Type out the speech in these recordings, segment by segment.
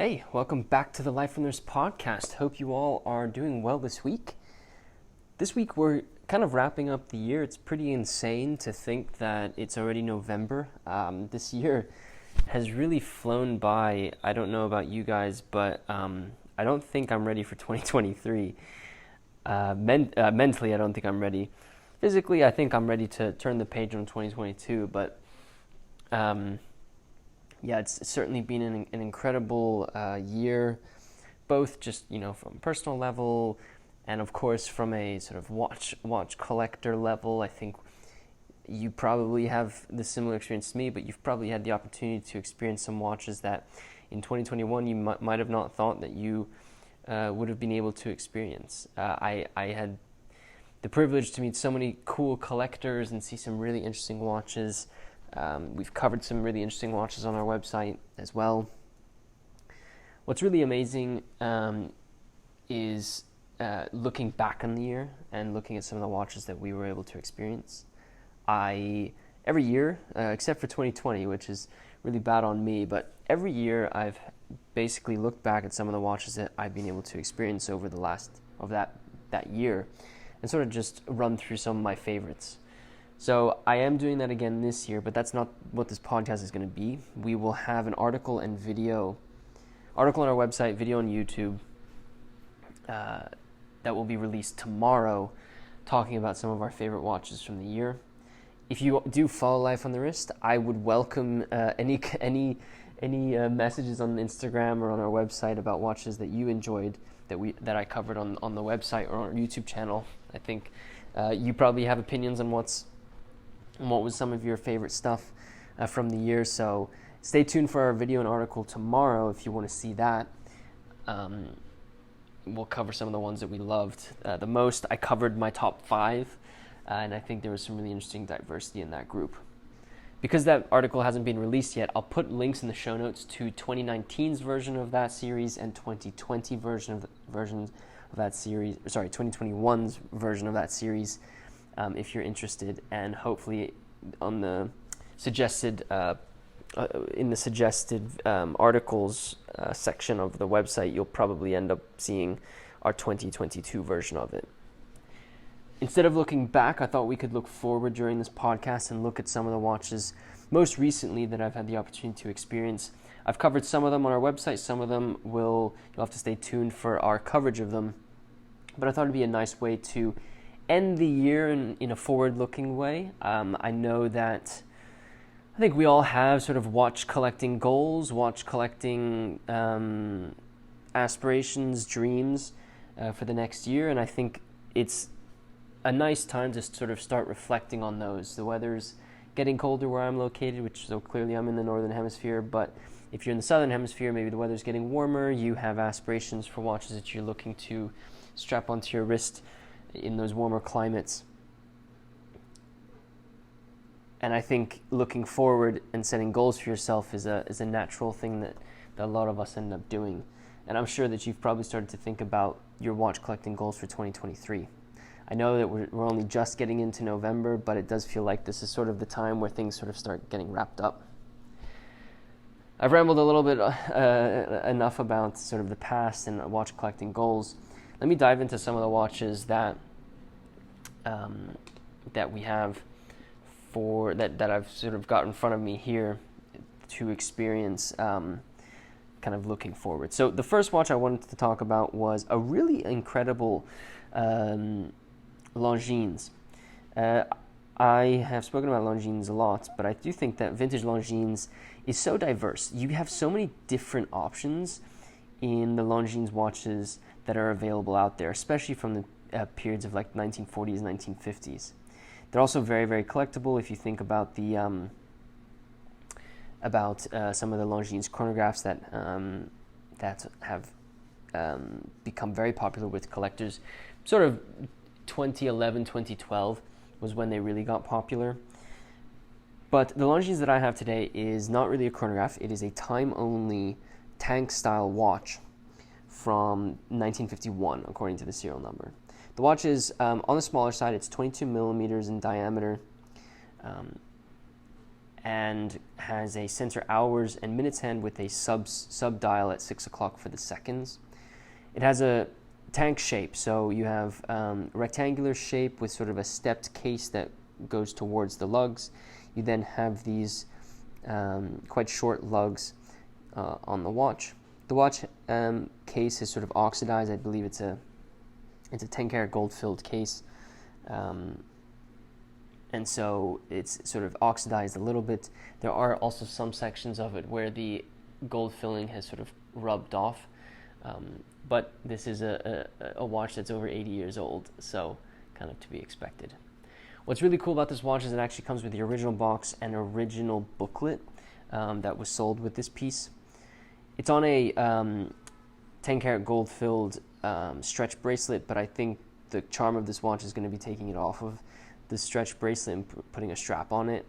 Hey, welcome back to the Life from Nurse podcast. Hope you all are doing well this week. This week we're kind of wrapping up the year. It's pretty insane to think that it's already November. This year has really flown by. I don't know about you guys, but I don't think I'm ready for 2023. Mentally, I don't think I'm ready. Physically, I think I'm ready to turn the page on 2022, but yeah, it's certainly been an incredible year, both just, from a personal level and, of course, from a sort of watch collector level. I think you probably have the similar experience to me, but you've probably had the opportunity to experience some watches that in 2021 you might have not thought that you would have been able to experience. I had the privilege to meet so many cool collectors and see some really interesting watches. We've covered some really interesting watches on our website as well. What's really amazing is looking back on the year and looking at some of the watches that we were able to experience. Every year, except for 2020, which is really bad on me, but every year I've basically looked back at some of the watches that I've been able to experience over the last of that year and sort of just run through some of my favorites. So I am doing that again this year, but that's not what this podcast is going to be. We will have an article on our website, video on YouTube, that will be released tomorrow, talking about some of our favorite watches from the year. If you do follow Life on the Wrist, I would welcome any messages on Instagram or on our website about watches that you enjoyed that I covered on the website or on our YouTube channel. I think you probably have opinions on what was some of your favorite stuff from the year. So stay tuned for our video and article tomorrow if you want to see that. We'll cover some of the ones that we loved the most. I covered my top 5, and I think there was some really interesting diversity in that group. Because that article hasn't been released yet, I'll put links in the show notes to 2019's version of that series and 2020 versions of that series. 2021's version of that series. If you're interested, and hopefully on the suggested articles section of the website, you'll probably end up seeing our 2022 version of it. Instead of looking back, I thought we could look forward during this podcast and look at some of the watches most recently that I've had the opportunity to experience. I've covered some of them on our website. Some of them you'll have to stay tuned for our coverage of them. But I thought it'd be a nice way to end the year in a forward-looking way. I know that I think we all have sort of watch collecting goals, watch collecting aspirations, dreams for the next year, and I think it's a nice time to sort of start reflecting on those. The weather's getting colder where I'm located, which so clearly I'm in the northern hemisphere, but if you're in the southern hemisphere, maybe the weather's getting warmer, you have aspirations for watches that you're looking to strap onto your wrist in those warmer climates. And I think looking forward and setting goals for yourself is a natural thing that a lot of us end up doing. And I'm sure that you've probably started to think about your watch collecting goals for 2023. I know that we're only just getting into November, but it does feel like this is sort of the time where things sort of start getting wrapped up. I've rambled a little bit enough about sort of the past and watch collecting goals. Let me dive into some of the watches that we have that I've sort of got in front of me here to experience, kind of looking forward. So the first watch I wanted to talk about was a really incredible Longines. I have spoken about Longines a lot, but I do think that vintage Longines is so diverse. You have so many different options in the Longines watches that are available out there, especially from the periods of like 1940s, 1950s. They're also very, very collectible. If you think about the some of the Longines chronographs that have become very popular with collectors, sort of 2011, 2012 was when they really got popular. But the Longines that I have today is not really a chronograph. It is a time-only tank-style watch from 1951, according to the serial number. The watch is on the smaller side. It's 22 millimeters in diameter, and has a center hours and minutes hand with a sub dial at 6 o'clock for the seconds. It has a tank shape, so you have rectangular shape with sort of a stepped case that goes towards the lugs. You then have these quite short lugs on the watch. The watch case is sort of oxidized. I believe it's a 10-karat gold-filled case, and so it's sort of oxidized a little bit. There are also some sections of it where the gold filling has sort of rubbed off, but this is a watch that's over 80 years old, so kind of to be expected. What's really cool about this watch is it actually comes with the original box and original booklet that was sold with this piece. It's on a 10-karat gold-filled stretch bracelet, but I think the charm of this watch is going to be taking it off of the stretch bracelet and putting a strap on it.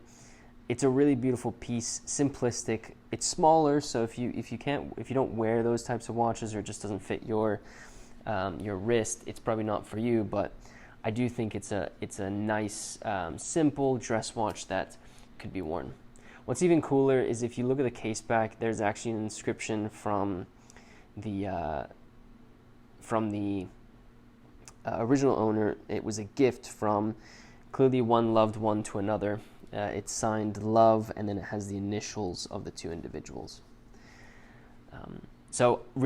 It's a really beautiful piece, simplistic. It's smaller, so if you don't wear those types of watches or it just doesn't fit your wrist, it's probably not for you. But I do think it's a nice, simple dress watch that could be worn. What's even cooler is if you look at the case back, there's actually an inscription from the original owner. It was a gift from clearly one loved one to another. It's signed Love, and then it has the initials of the two individuals. So I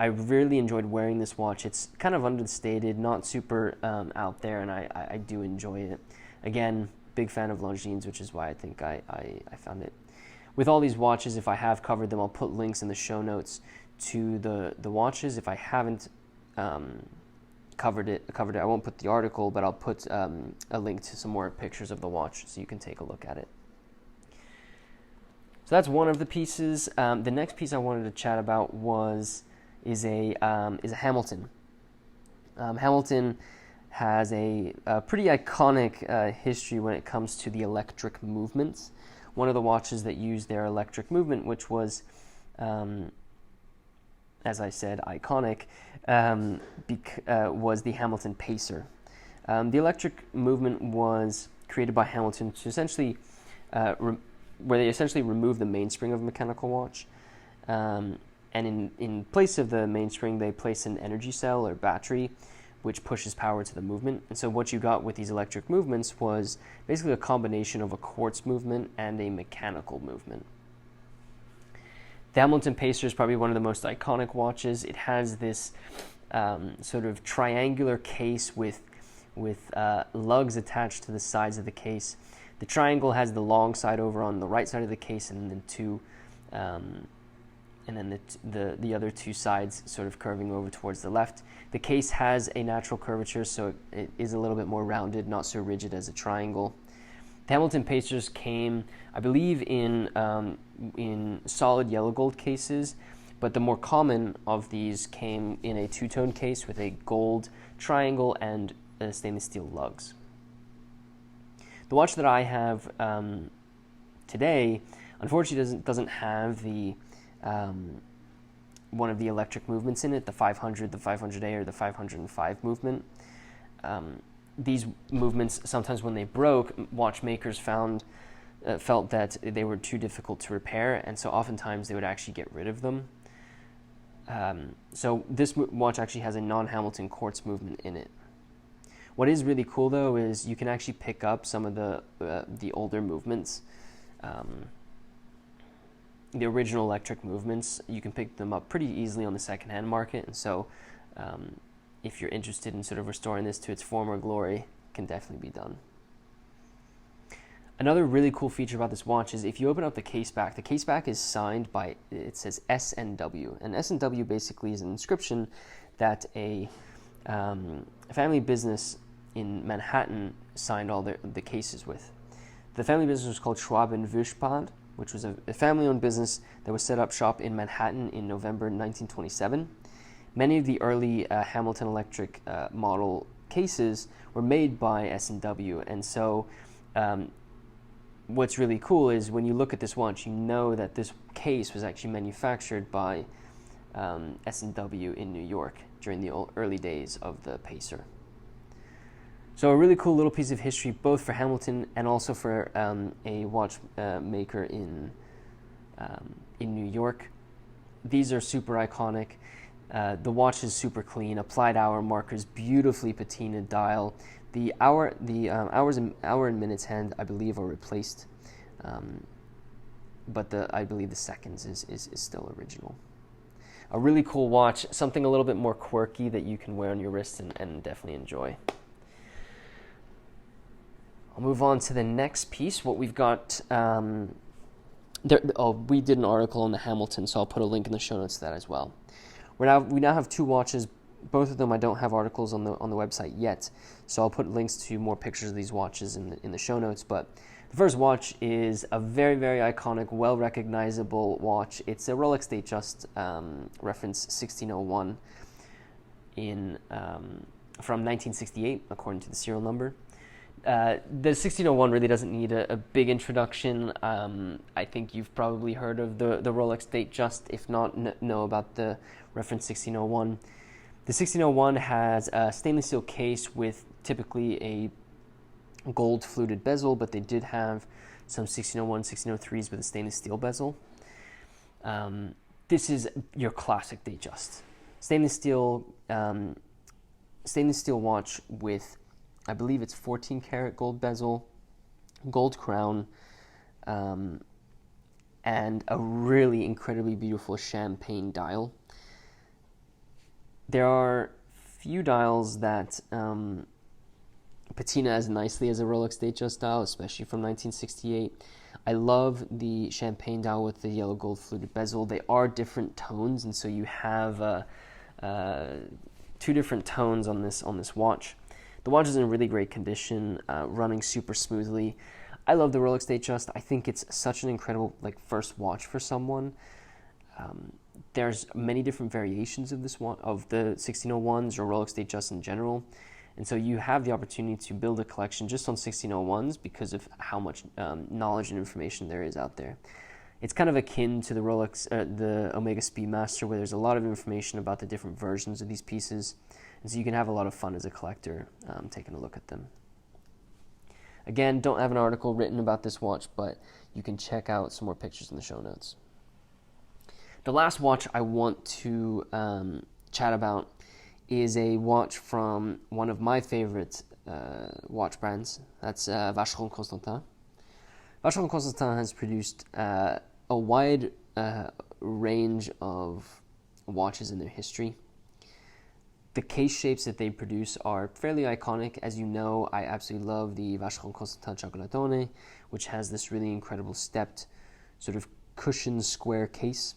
really enjoyed wearing this watch. It's kind of understated, not super out there, and I do enjoy it. Again, big fan of Longines, which is why I think I found it. With all these watches, if I have covered them, I'll put links in the show notes to the watches. If I haven't covered it, I won't put the article, but I'll put a link to some more pictures of the watch so you can take a look at it. So that's one of the pieces. The next piece I wanted to chat about is a Hamilton. Hamilton has a pretty iconic history when it comes to the electric movements. One of the watches that used their electric movement, which was, as I said, iconic, was the Hamilton Pacer. The electric movement was created by Hamilton to essentially, where they essentially removed the mainspring of a mechanical watch, and in place of the mainspring, they place an energy cell or battery, which pushes power to the movement. And so what you got with these electric movements was basically a combination of a quartz movement and a mechanical movement. The Hamilton Pacer is probably one of the most iconic watches. It has this sort of triangular case with lugs attached to the sides of the case. The triangle has the long side over on the right side of the case, and then the other two sides sort of curving over towards the left. The case has a natural curvature, so it is a little bit more rounded, not so rigid as a triangle. The Hamilton Pacers came, I believe, in solid yellow gold cases, but the more common of these came in a two-tone case with a gold triangle and stainless steel lugs. The watch that I have today, unfortunately, doesn't have the one of the electric movements in it, the 500, the 500A, or the 505 movement. These movements, sometimes when they broke, watchmakers felt that they were too difficult to repair, and so oftentimes they would actually get rid of them. So this watch actually has a non-Hamilton quartz movement in it. What is really cool, though, is you can actually pick up some of the older movements. The original electric movements, you can pick them up pretty easily on the secondhand market, and so if you're interested in sort of restoring this to its former glory, it can definitely be done. Another really cool feature about this watch is if you open up the case back is signed by, it says S&W, and S&W basically is an inscription that a family business in Manhattan signed all the cases with. The family business was called Schwab and Wischpad, which was a family-owned business that was set up shop in Manhattan in November 1927. Many of the early Hamilton electric model cases were made by S&W, and so what's really cool is when you look at this watch, you know that this case was actually manufactured by S&W in New York during the early days of the Pacer. So a really cool little piece of history, both for Hamilton and also for a watchmaker in New York. These are super iconic. The watch is super clean, applied hour markers, beautifully patinaed dial. The hours and minutes hand, I believe, are replaced, but I believe the seconds is still original. A really cool watch, something a little bit more quirky that you can wear on your wrist and definitely enjoy. I'll move on to the next piece. What we've got, we did an article on the Hamilton, so I'll put a link in the show notes to that as well. We now have two watches. Both of them I don't have articles on the website yet, so I'll put links to more pictures of these watches in the show notes. But the first watch is a very, very iconic, well recognizable watch. It's a Rolex Datejust reference 1601 from 1968, according to the serial number. The 1601 really doesn't need a big introduction. I think you've probably heard of the Rolex Datejust, if not, know about the reference 1601. The 1601 has a stainless steel case with typically a gold fluted bezel, but they did have some 1601, 1603s with a stainless steel bezel. This is your classic Datejust. Stainless steel watch with, I believe it's 14 karat gold bezel, gold crown, and a really incredibly beautiful champagne dial. There are few dials that patina as nicely as a Rolex Datejust dial, especially from 1968. I love the champagne dial with the yellow gold fluted bezel. They are different tones, and so you have two different tones on this watch. The watch is in really great condition, running super smoothly. I love the Rolex Datejust. I think it's such an incredible first watch for someone. There's many different variations of this one, of the 1601s or Rolex Datejust in general, and so you have the opportunity to build a collection just on 1601s because of how much knowledge and information there is out there. It's kind of akin to the the Omega Speedmaster, where there's a lot of information about the different versions of these pieces, and so you can have a lot of fun as a collector taking a look at them. Again, don't have an article written about this watch, but you can check out some more pictures in the show notes. The last watch I want to chat about is a watch from one of my favorite watch brands. That's Vacheron Constantin. Vacheron Constantin has produced a wide range of watches in their history. The case shapes that they produce are fairly iconic. As you know, I absolutely love the Vacheron Constantin Chocolatone, which has this really incredible stepped sort of cushioned square case.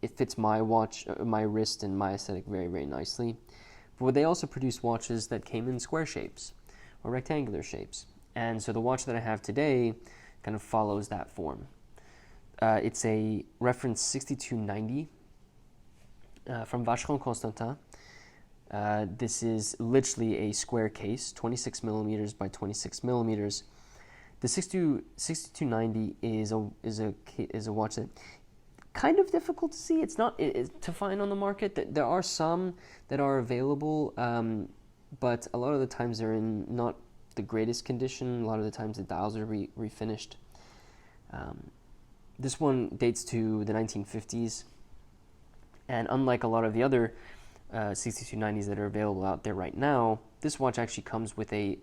It fits my watch, my wrist, and my aesthetic very, very nicely. But they also produce watches that came in square shapes or rectangular shapes. And so the watch that I have today kind of follows that form. It's a reference 6290 from Vacheron Constantin. This is literally a square case, 26 millimeters by 26 millimeters. The 6290 is a watch that kind of difficult to see. It's not to find on the market. There are some that are available, but a lot of the times they're in not the greatest condition. A lot of the times the dials are refinished. This one dates to the 1950s, and unlike a lot of the other 6290s that are available out there right now, this watch actually comes with a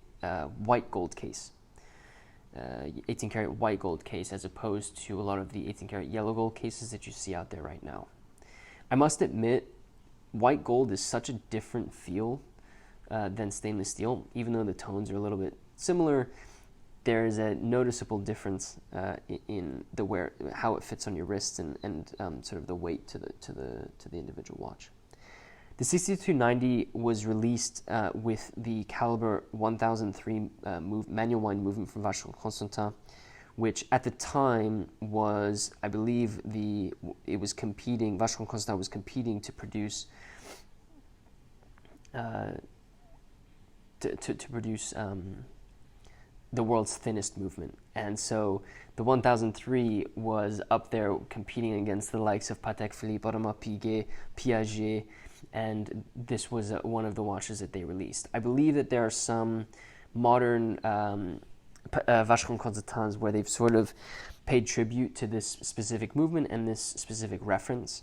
white gold case. 18 karat white gold case, as opposed to a lot of the 18 karat yellow gold cases that you see out there right now. I must admit, white gold is such a different feel than stainless steel. Even though the tones are a little bit similar, there is a noticeable difference in the how it fits on your wrists and sort of the weight to the individual watch. The 6290 was released with the caliber 1003 manual wind movement from Vacheron Constantin, which at the time was, I believe, Vacheron Constantin was competing to produce the world's thinnest movement. And so the 1003 was up there competing against the likes of Patek Philippe, Audemars Piguet, Piaget, and this was one of the watches that they released. I believe that there are some modern Vacheron Constantins where they've sort of paid tribute to this specific movement and this specific reference.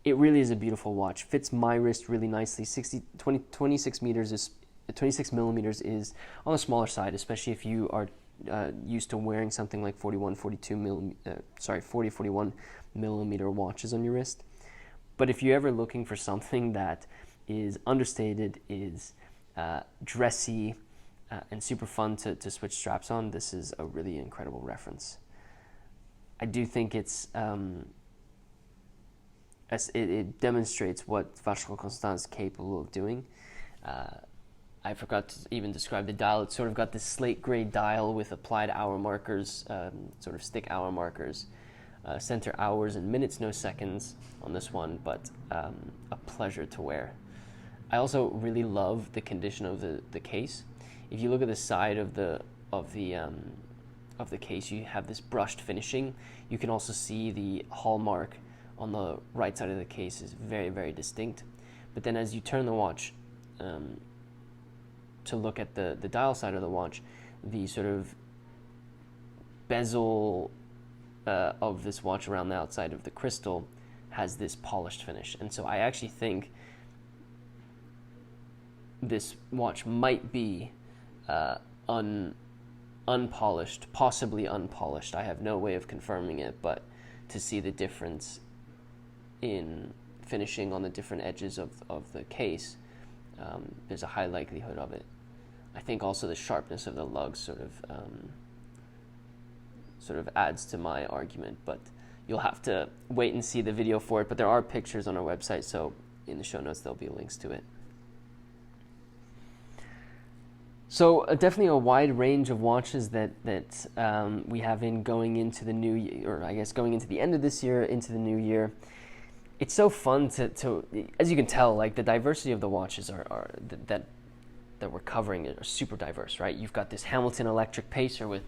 It really is a beautiful watch. Fits my wrist really nicely. 26 millimeters is on the smaller side, especially if you are used to wearing something like 40, 41 millimeter watches on your wrist. But if you're ever looking for something that is understated, is dressy, and super fun to switch straps on, this is a really incredible reference. I do think it demonstrates what Vacheron Constantin is capable of doing. I forgot to even describe the dial. It's sort of got this slate gray dial with applied hour markers, sort of stick hour markers. Center hours and minutes, no seconds on this one, but a pleasure to wear. I also really love the condition of the case. If you look at the side of the case, you have this brushed finishing. You can also see the hallmark on the right side of the case is very, very distinct. But then as you turn the watch to look at the dial side of the watch, the sort of bezel of this watch around the outside of the crystal has this polished finish. And so I actually think this watch might be unpolished, possibly unpolished. I have no way of confirming it, but to see the difference in finishing on the different edges of the case, there's a high likelihood of it. I think also the sharpness of the lugs sort of adds to my argument, but you'll have to wait and see the video for it. But there are pictures on our website, so in the show notes there'll be links to it. So definitely a wide range of watches that we have in going into the new year, or I guess going into the end of this year, into the new year. It's so fun to as you can tell, like the diversity of the watches are that we're covering are super diverse, right? You've got this Hamilton electric pacer with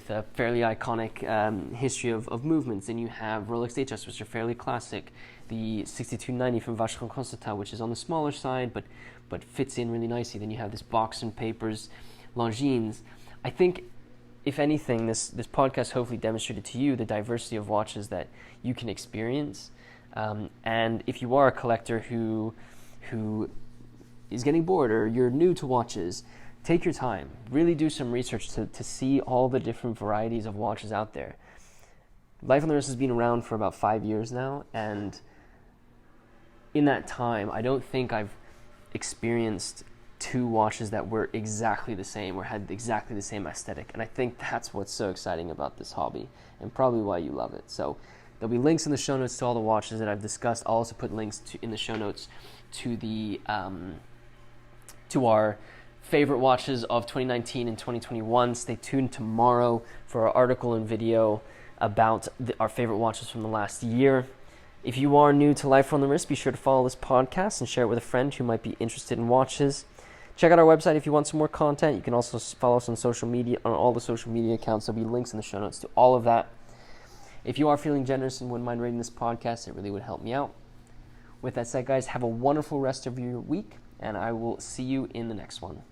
a fairly iconic history of movements. Then you have Rolex HS, which are fairly classic. The 6290 from Vacheron Constantin, which is on the smaller side, but fits in really nicely. Then you have this Box and Papers Longines. I think, if anything, this podcast hopefully demonstrated to you the diversity of watches that you can experience. And if you are a collector who is getting bored, or you're new to watches, take your time. Really do some research to see all the different varieties of watches out there. Life on the Wrist has been around for about 5 years now, and in that time, I don't think I've experienced two watches that were exactly the same or had exactly the same aesthetic. And I think that's what's so exciting about this hobby, and probably why you love it. So there'll be links in the show notes to all the watches that I've discussed. I'll also put links in the show notes to the to our favorite watches of 2019 and 2021. Stay tuned tomorrow for our article and video about our favorite watches from the last year. If you are new to Life on the Wrist, be sure to follow this podcast and share it with a friend who might be interested in watches. Check out our website if you want some more content. You can also follow us on social media, on all the social media accounts. There'll be links in the show notes to all of that. If you are feeling generous and wouldn't mind rating this podcast, it really would help me out. With that said, guys, have a wonderful rest of your week, and I will see you in the next one.